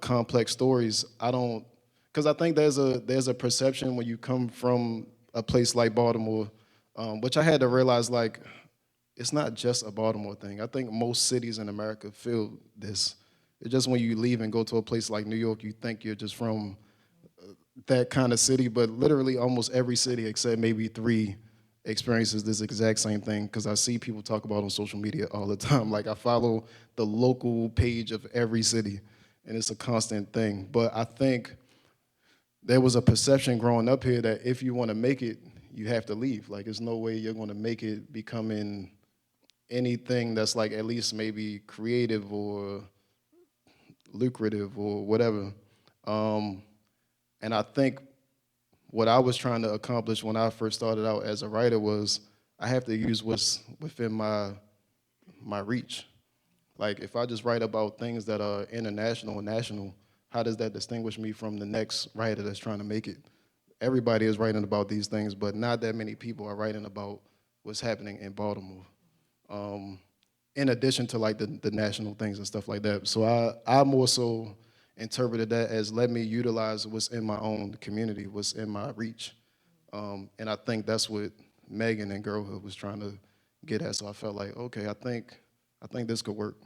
complex stories, I don't, because I think there's a perception when you come from a place like Baltimore, which I had to realize like it's not just a Baltimore thing. I think most cities in America feel this. It's just when you leave and go to a place like New York, you think you're just from that kind of city, but literally almost every city except maybe 3 experiences this exact same thing, because I see people talk about it on social media all the time. Like I follow the local page of every city, and it's a constant thing. But I think there was a perception growing up here that if you want to make it, you have to leave. Like there's no way you're going to make it becoming anything that's like at least maybe creative or lucrative or whatever. And I think what I was trying to accomplish when I first started out as a writer was I have to use what's within my reach. Like if I just write about things that are international and national, how does that distinguish me from the next writer that's trying to make it? Everybody is writing about these things, but not that many people are writing about what's happening in Baltimore. In addition to like the national things and stuff like that. So I more so interpreted that as let me utilize what's in my own community, what's in my reach. And I think that's what Megan and Girlhood was trying to get at. So I felt like, okay, I think this could work.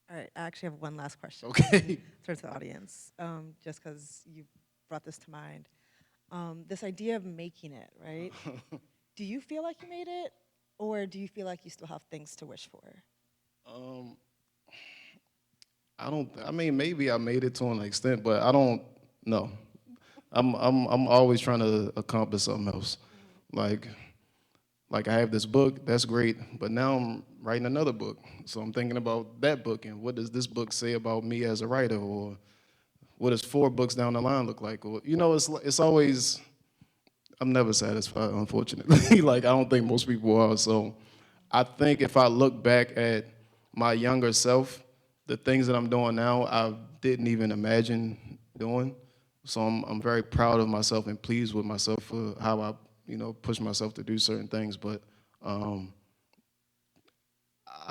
All right, I actually have one last question. Okay. Turn to the audience, just because you brought this to mind. This idea of making it, right? Do you feel like you made it, or do you feel like you still have things to wish for? I mean, maybe I made it to an extent, but I don't know. I'm always trying to accomplish something else. Like, like I have this book, that's great, but now I'm writing another book. So I'm thinking about that book and what does this book say about me as a writer, or what does 4 books down the line look like? Or it's always, I'm never satisfied, unfortunately. Like I don't think most people are. So I think if I look back at my younger self, the things that I'm doing now, I didn't even imagine doing. So I'm very proud of myself and pleased with myself for how I, push myself to do certain things. But I'm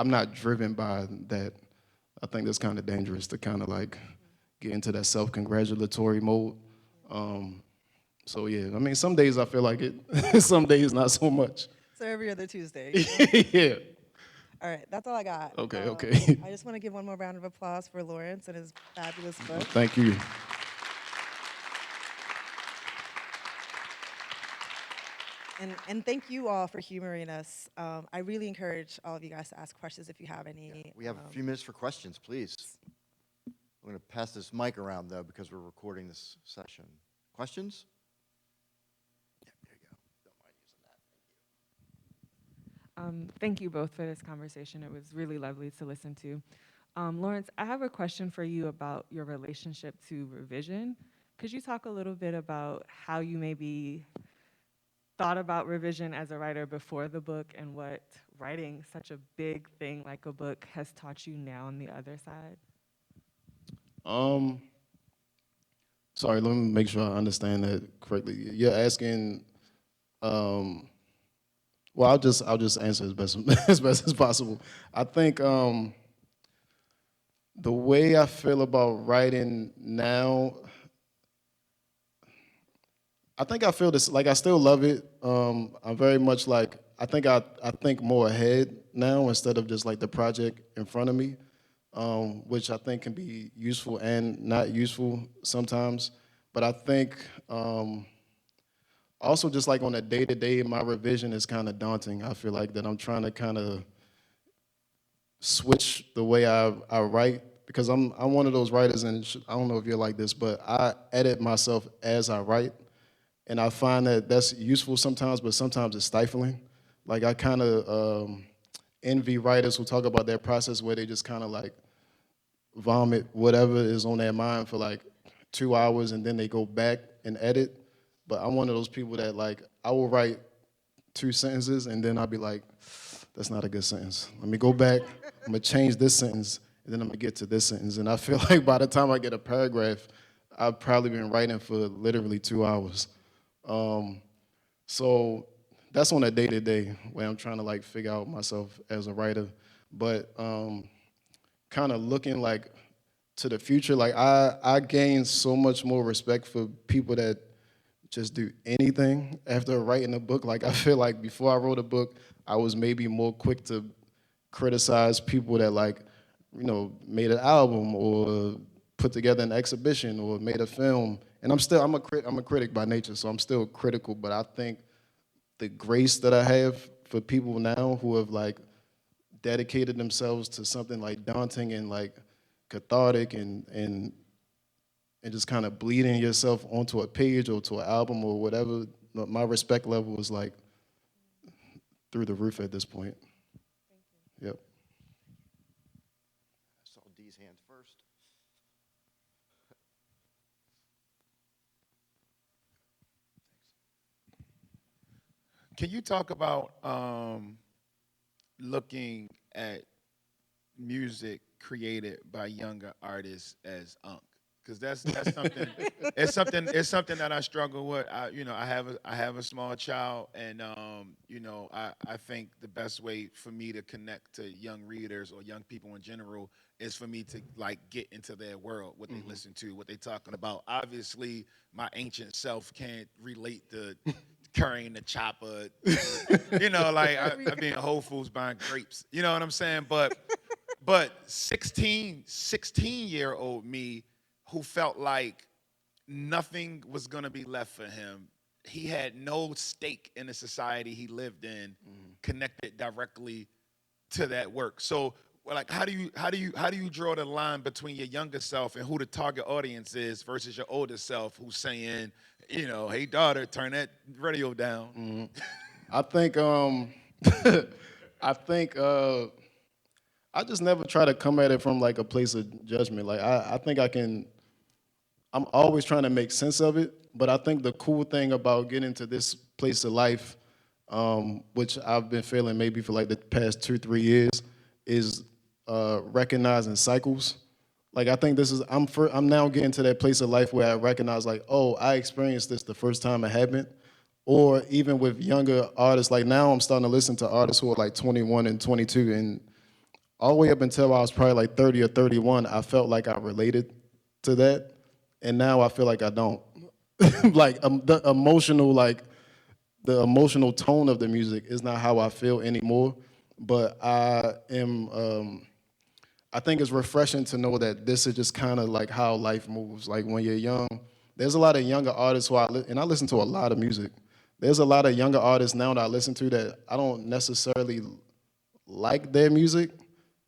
not driven by that. I think that's kind of dangerous to kind of like get into that self-congratulatory mode. So yeah, I mean, some days I feel like it, some days not so much. So every other Tuesday. Yeah. All right, that's all I got. Okay, okay. I just want to give one more round of applause for Lawrence and his fabulous book. Thank you. And thank you all for humoring us. I really encourage all of you guys to ask questions if you have any. We have a few minutes for questions, please. I'm going to pass this mic around, though, because we're recording this session. Questions? Yeah, there you go. Don't mind using that. Thank you both for this conversation. It was really lovely to listen to. Lawrence, I have a question for you about your relationship to revision. Could you talk a little bit about how you maybe thought about revision as a writer before the book and what writing such a big thing like a book has taught you now on the other side? Sorry, let me make sure I understand that correctly. You're asking, well, I'll just answer as best as best as possible. I think the way I feel about writing now, I think I feel this, like I still love it. I'm very much like, I think more ahead now instead of just like the project in front of me, which I think can be useful and not useful sometimes. But I think also just like on a day-to-day, my revision is kind of daunting. I feel like that I'm trying to kind of switch the way I write, because I'm one of those writers, and I don't know if you're like this, but I edit myself as I write. And I find that that's useful sometimes, but sometimes it's stifling. Like I kind of envy writers who talk about their process where they just kind of like vomit whatever is on their mind for like 2 hours and then they go back and edit. But I'm one of those people that like, I will write 2 sentences and then I'll be like, that's not a good sentence. Let me go back, I'm gonna change this sentence, and then I'm gonna get to this sentence. And I feel like by the time I get a paragraph, I've probably been writing for literally 2 hours. So that's on a day-to-day where I'm trying to like figure out myself as a writer. But kind of looking like to the future, like I gained so much more respect for people that just do anything after writing a book. Like I feel like before I wrote a book, I was maybe more quick to criticize people that like, made an album or put together an exhibition or made a film. And I'm a critic by nature, so I'm still critical, but I think the grace that I have for people now who have like dedicated themselves to something like daunting and like cathartic and just kind of bleeding yourself onto a page or to an album or whatever, my respect level is like through the roof at this point. Thank you. Yep. I saw Dee's hand first. Can you talk about looking at music created by younger artists as Unk? because that's something. It's something that I struggle with. I have a small child, and I think the best way for me to connect to young readers or young people in general is for me to like get into their world, what they listen to, what they talking about. Obviously, my ancient self can't relate to carrying the chopper. Like I be in Whole Foods buying grapes. You know what I'm saying? But 16-year-old me who felt like nothing was going to be left for him. He had no stake in the society he lived in, connected directly to that work. So, like, how do you draw the line between your younger self and who the target audience is versus your older self who's saying, hey daughter, turn that radio down? I think I think I just never try to come at it from like a place of judgment. Like I think I'm always trying to make sense of it, but I think the cool thing about getting to this place of life, which I've been feeling maybe for like the past 2-3 years, is recognizing cycles. Like I think I'm now getting to that place of life where I recognize like, oh, I experienced this the first time it happened. Or even with younger artists, like now I'm starting to listen to artists who are like 21 and 22, and all the way up until I was probably like 30 or 31, I felt like I related to that, and now I feel like I don't. Like the emotional tone of the music is not how I feel anymore. But I think it's refreshing to know that this is just kind of like how life moves. Like when you're young, there's a lot of younger artists and I listen to a lot of music. There's a lot of younger artists now that I listen to that I don't necessarily like their music,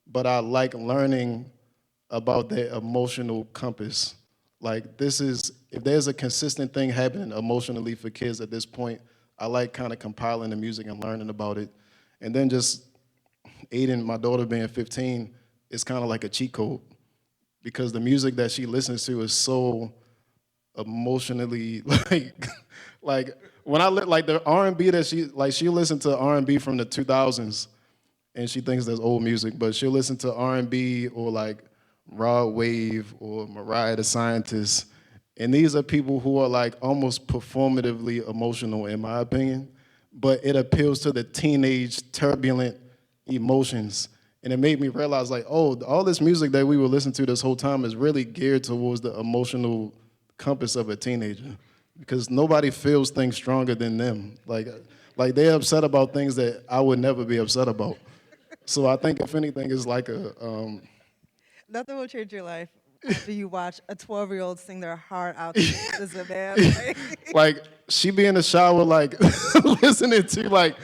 but I like learning about their emotional compass. Like if there's a consistent thing happening emotionally for kids at this point, I like kind of compiling the music and learning about it. And then just Aiden, my daughter being 15, is kind of like a cheat code because the music that she listens to is so emotionally like when like the R&B that she listened to R&B from the 2000s and she thinks that's old music, but she'll listen to R&B or like Rod Wave or Mariah the Scientist. And these are people who are like almost performatively emotional, in my opinion, but it appeals to the teenage turbulent emotions. And it made me realize like, oh, all this music that we were listening to this whole time is really geared towards the emotional compass of a teenager because nobody feels things stronger than them. Like they're upset about things that I would never be upset about. So I think if anything, it's like Nothing will change your life after you watch a 12-year-old sing their heart out to as a man. Right? like she be in the shower like listening to like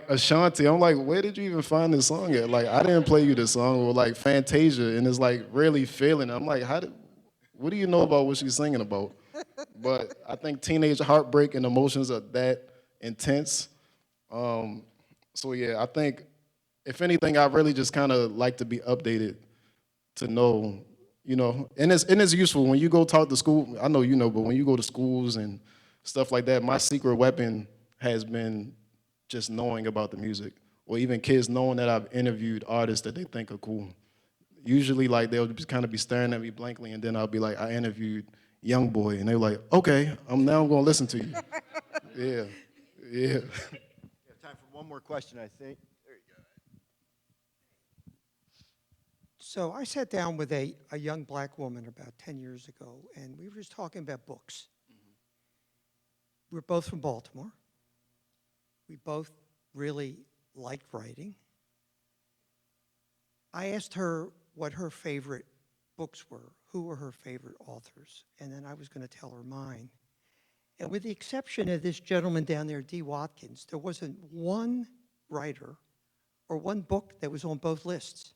Ashanti. I'm like, where did you even find this song at? Like I didn't play you this song, or like Fantasia, and it's like really feeling it. I'm like, what do you know about what she's singing about? But I think teenage heartbreak and emotions are that intense. So yeah, I think if anything, I really just kind of like to be updated to know, and it's useful when you go talk to school. I know you know, but when you go to schools and stuff like that, my secret weapon has been just knowing about the music, or even kids knowing that I've interviewed artists that they think are cool. Usually, like they'll just kind of be staring at me blankly, and then I'll be like, I interviewed Young Boy, and they're like, okay, I'm gonna listen to you. Yeah, yeah. We have time for one more question, I think. There you go. So I sat down with a young black woman about 10 years ago, and we were just talking about books. We're both from Baltimore. We both really liked writing. I asked her what her favorite books were, who were her favorite authors, and then I was going to tell her mine. And with the exception of this gentleman down there, D. Watkins, there wasn't one writer or one book that was on both lists.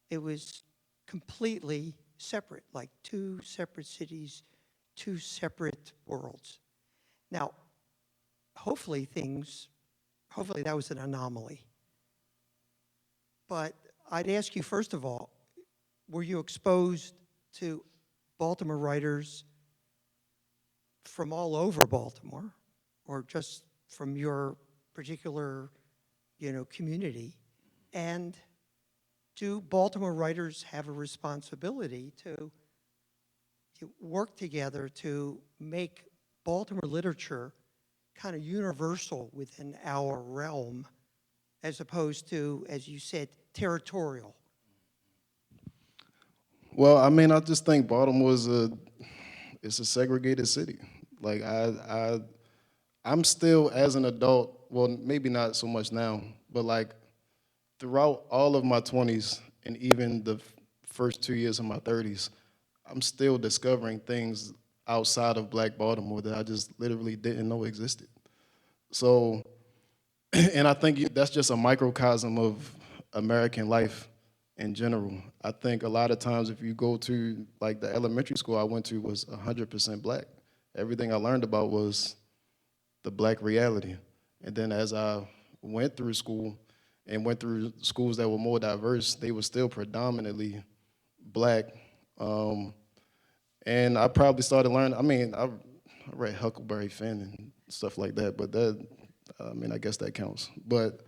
It was completely separate, like two separate cities, two separate worlds. Now, hopefully that was an anomaly. But I'd ask you, first of all, were you exposed to Baltimore writers from all over Baltimore, or just from your particular, community? And do Baltimore writers have a responsibility to work together to make Baltimore literature kind of universal within our realm, as opposed to, as you said, territorial? Well, I mean, I just think Baltimore is it's a segregated city. Like I'm still, as an adult, well, maybe not so much now, but like throughout all of my 20s and even the first 2 years of my 30s, I'm still discovering things outside of Black Baltimore that I just literally didn't know existed. So, and I think that's just a microcosm of American life in general. I think a lot of times if you go to, like, the elementary school I went to was 100% Black. Everything I learned about was the Black reality. And then as I went through school and went through schools that were more diverse, they were still predominantly Black. And I probably started learning, I mean, I read Huckleberry Finn and stuff like that, but that, I mean, I guess that counts. But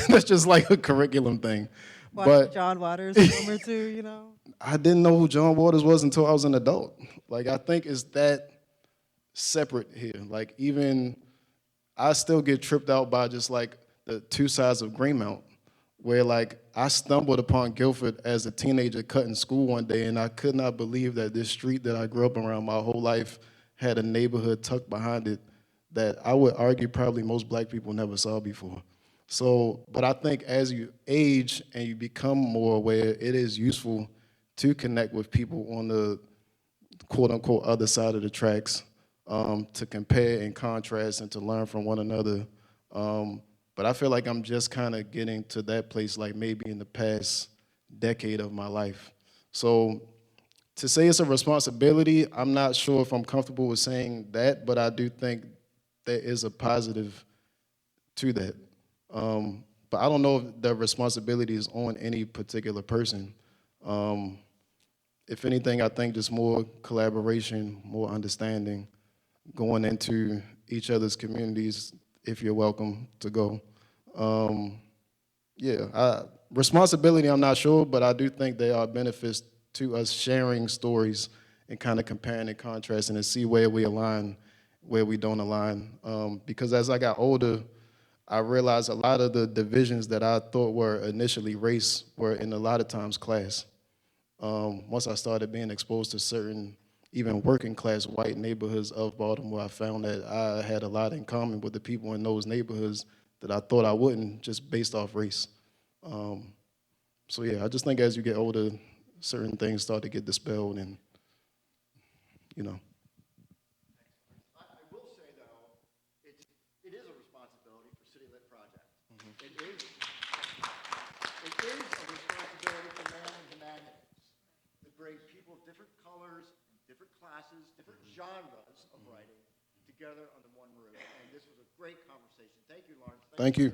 that's just like a curriculum thing. Watch But John Waters film or two, you know? I didn't know who John Waters was until I was an adult. Like, I think it's that separate here. Like, even I still get tripped out by just like the two sides of Greenmount, where like I stumbled upon Guilford as a teenager cutting school one day, and I could not believe that this street that I grew up around my whole life had a neighborhood tucked behind it that I would argue probably most Black people never saw before. So, but I think as you age and you become more aware, it is useful to connect with people on the quote unquote other side of the tracks, to compare and contrast and to learn from one another. But I feel like I'm just kind of getting to that place, like maybe in the past decade of my life. So to say it's a responsibility, I'm not sure if I'm comfortable with saying that, but I do think there is a positive to that. But I don't know if the responsibility is on any particular person. If anything, I think just more collaboration, more understanding, going into each other's communities if you're welcome to go. Responsibility, I'm not sure, but I do think there are benefits to us sharing stories and kind of comparing and contrasting and see where we align, where we don't align. Because as I got older, I realized a lot of the divisions that I thought were initially race were in a lot of times class. Once I started being exposed to certain, even working class white neighborhoods of Baltimore, I found that I had a lot in common with the people in those neighborhoods that I thought I wouldn't, just based off race. So yeah, I just think as you get older, certain things start to get dispelled and, you know. I will say, though, it is a responsibility for City Lit Project. It is a responsibility for man and humanities to bring people of different colors, different classes, different genres of writing together under one roof. And this was a great conversation. Thank you, Lawrence. Thank you.